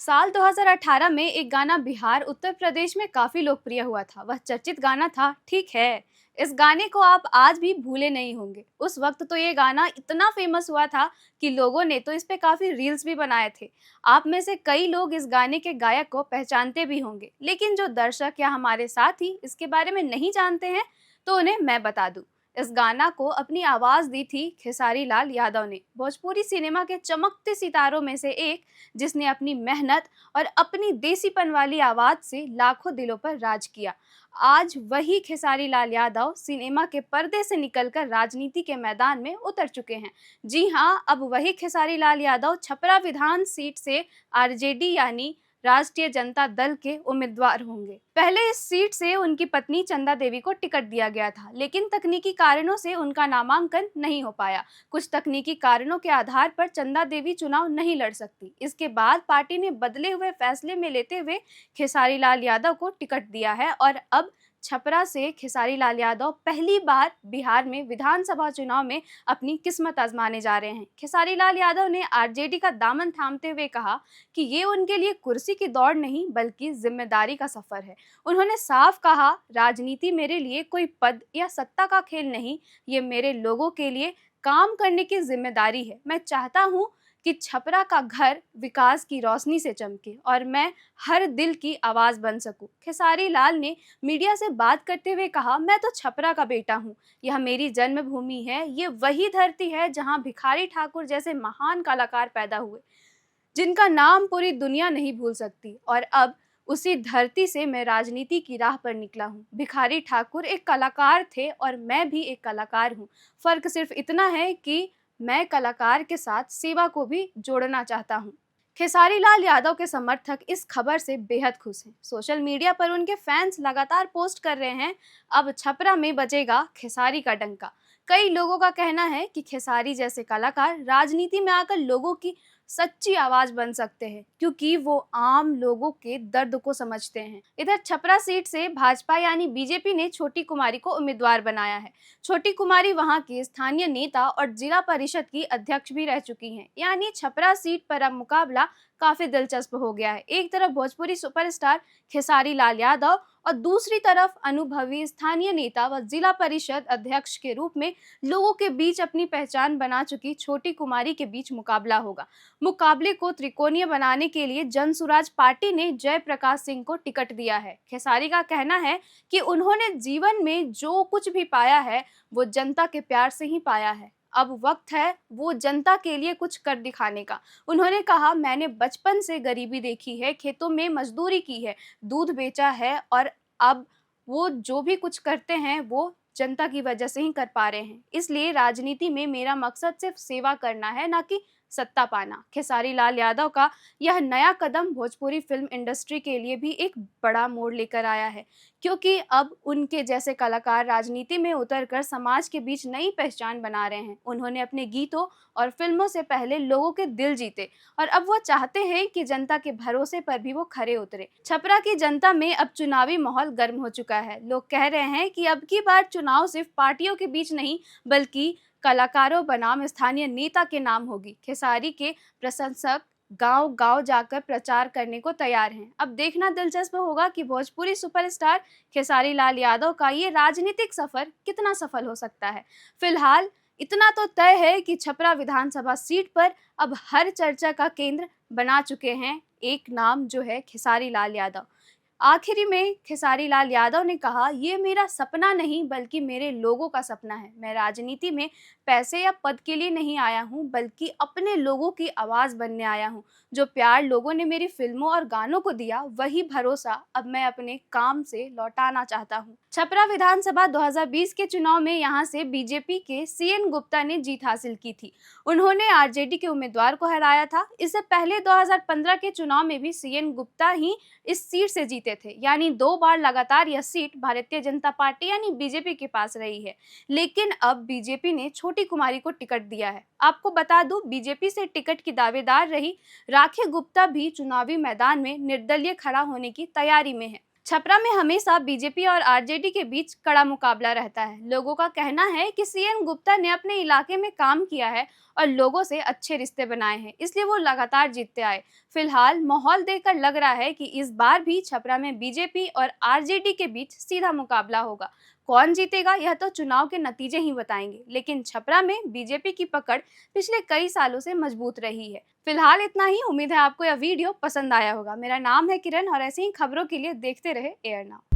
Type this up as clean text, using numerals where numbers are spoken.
साल 2018 में एक गाना बिहार उत्तर प्रदेश में काफी लोकप्रिय हुआ था। वह चर्चित गाना था ठीक है। इस गाने को आप आज भी भूले नहीं होंगे। उस वक्त तो ये गाना इतना फेमस हुआ था कि लोगों ने तो इस पे काफी रील्स भी बनाए थे। आप में से कई लोग इस गाने के गायक को पहचानते भी होंगे, लेकिन जो दर्शक या हमारे साथी इसके बारे में नहीं जानते हैं तो उन्हें मैं बता दूं। इस गाना को अपनी आवाज दी थी खेसारी लाल यादव ने, भोजपुरी सिनेमा के चमकते सितारों में से एक, जिसने अपनी मेहनत और अपनी देसीपन वाली आवाज से लाखों दिलों पर राज किया। आज वही खेसारी लाल यादव सिनेमा के पर्दे से निकलकर राजनीति के मैदान में उतर चुके हैं। जी हाँ, अब वही खेसारी लाल यादव छपरा विधान सीट से आरजेडी यानी राष्ट्रीय जनता दल के उम्मीदवार होंगे। पहले इस सीट से उनकी पत्नी चंदा देवी को टिकट दिया गया था, लेकिन तकनीकी कारणों से उनका नामांकन नहीं हो पाया। कुछ तकनीकी कारणों के आधार पर चंदा देवी चुनाव नहीं लड़ सकती। इसके बाद पार्टी ने बदले हुए फैसले में लेते हुए खेसारी लाल यादव को टिकट दिया है और अब छपरा से खेसारी लाल यादव पहली बार बिहार में विधानसभा चुनाव में अपनी किस्मत आजमाने जा रहे हैं। खेसारी लाल यादव ने आरजेडी का दामन थामते हुए कहा कि ये उनके लिए कुर्सी की दौड़ नहीं बल्कि जिम्मेदारी का सफर है। उन्होंने साफ कहा, राजनीति मेरे लिए कोई पद या सत्ता का खेल नहीं, ये मेरे लोगों के लिए काम करने की जिम्मेदारी है। मैं चाहता हूँ कि छपरा का घर विकास की रोशनी से चमके और मैं हर दिल की आवाज बन सकूं। खेसारी लाल ने मीडिया से बात करते हुए कहा, मैं तो छपरा का बेटा हूं, यह मेरी जन्मभूमि है। ये वही धरती है जहां भिखारी ठाकुर जैसे महान कलाकार पैदा हुए, जिनका नाम पूरी दुनिया नहीं भूल सकती। और अब उसी धरती से मैं राजनीति की राह पर निकला हूँ। भिखारी ठाकुर एक कलाकार थे और मैं भी एक कलाकार हूँ। फर्क सिर्फ इतना है कि मैं कलाकार के साथ सेवा को भी जोड़ना चाहता हूँ। खेसारी लाल यादव के समर्थक इस खबर से बेहद खुश हैं। सोशल मीडिया पर उनके फैंस लगातार पोस्ट कर रहे हैं, अब छपरा में बजेगा खेसारी का डंका। कई लोगों का कहना है कि खेसारी जैसे कलाकार राजनीति में आकर लोगों की सच्ची आवाज बन सकते हैं, क्योंकि वो आम लोगों के दर्द को समझते हैं। इधर छपरा सीट से भाजपा यानी बीजेपी ने छोटी कुमारी को उम्मीदवार बनाया है। छोटी कुमारी वहां की स्थानीय नेता और जिला परिषद की अध्यक्ष भी रह चुकी हैं। यानी छपरा सीट पर अब मुकाबला काफी दिलचस्प हो गया है। एक तरफ भोजपुरी सुपरस्टार खेसारी लाल यादव और दूसरी तरफ अनुभवी स्थानीय नेता व जिला परिषद अध्यक्ष के रूप में लोगों के बीच अपनी पहचान बना चुकी छोटी कुमारी के बीच मुकाबला होगा। मुकाबले को त्रिकोणीय बनाने के लिए जनसुराज पार्टी ने जयप्रकाश सिंह को टिकट दिया है। खेसारी का कहना है कि उन्होंने जीवन में जो कुछ भी पाया है वो जनता के प्यार से ही पाया है। अब वक्त है वो जनता के लिए कुछ कर दिखाने का। उन्होंने कहा, मैंने बचपन से गरीबी देखी है, खेतों में मजदूरी की है, दूध बेचा है और अब वो जो भी कुछ करते हैं वो जनता की वजह से ही कर पा रहे हैं। इसलिए राजनीति में मेरा मकसद सिर्फ सेवा करना है, ना कि सत्ता पाना। खेसारी लाल यादव का यह नया कदम भोजपुरी फिल्म इंडस्ट्री के लिए भी एक बड़ा मोड़ लेकर आया है, क्योंकि अब उनके जैसे कलाकार राजनीति में उतरकर समाज के बीच नई पहचान बना रहे हैं। उन्होंने अपने गीतों और फिल्मों से पहले लोगों के दिल जीते और अब वो चाहते हैं कि जनता के भरोसे पर भी वो खरे उतरे। छपरा की जनता में अब चुनावी माहौल गर्म हो चुका है। लोग कह रहे हैं कि अब की बार चुनाव सिर्फ पार्टियों के बीच नहीं बल्कि कलाकारों बनाम स्थानीय नेता के नाम होगी। खेसारी के प्रशंसक गांव-गांव जाकर प्रचार करने को तैयार हैं। अब देखना दिलचस्प होगा कि भोजपुरी सुपरस्टार खेसारी लाल यादव का ये राजनीतिक सफर कितना सफल हो सकता है। फिलहाल इतना तो तय है कि छपरा विधानसभा सीट पर अब हर चर्चा का केंद्र बना चुके हैं एक नाम, जो है खेसारी लाल यादव। आखिरी में खेसारी लाल यादव ने कहा, ये मेरा सपना नहीं बल्कि मेरे लोगों का सपना है। मैं राजनीति में पैसे या पद के लिए नहीं आया हूँ बल्कि अपने लोगों की आवाज़ बनने आया हूँ। जो प्यार लोगों ने मेरी फिल्मों और गानों को दिया, वही भरोसा अब मैं अपने काम से लौटाना चाहता हूँ। छपरा विधानसभा 2020 के चुनाव में यहाँ से बीजेपी के सीएन गुप्ता ने जीत हासिल की थी। उन्होंने आरजेडी के उम्मीदवार को हराया था। इससे पहले 2015 के चुनाव में भी सीएन गुप्ता ही इस सीट से जीते थे। यानी 2 बार लगातार यह सीट भारतीय जनता पार्टी यानी बीजेपी के पास रही है। लेकिन अब बीजेपी ने छोटी कुमारी को टिकट दिया है। आपको बता दूं, बीजेपी से टिकट की दावेदार रही राखी गुप्ता भी चुनावी मैदान में निर्दलीय खड़ा होने की तैयारी में है। छपरा में हमेशा बीजेपी और आरजेडी के बीच कड़ा मुकाबला रहता है। लोगों का कहना है कि सीएन गुप्ता ने अपने इलाके में काम किया है और लोगों से अच्छे रिश्ते बनाए हैं, इसलिए वो लगातार जीतते आए। फिलहाल माहौल देखकर लग रहा है कि इस बार भी छपरा में बीजेपी और आरजेडी के बीच सीधा मुकाबला होगा। कौन जीतेगा यह तो चुनाव के नतीजे ही बताएंगे, लेकिन छपरा में बीजेपी की पकड़ पिछले कई सालों से मजबूत रही है। फिलहाल इतना ही। उम्मीद है आपको यह वीडियो पसंद आया होगा। मेरा नाम है किरण और ऐसे ही खबरों के लिए देखते रहे एयर नाउ।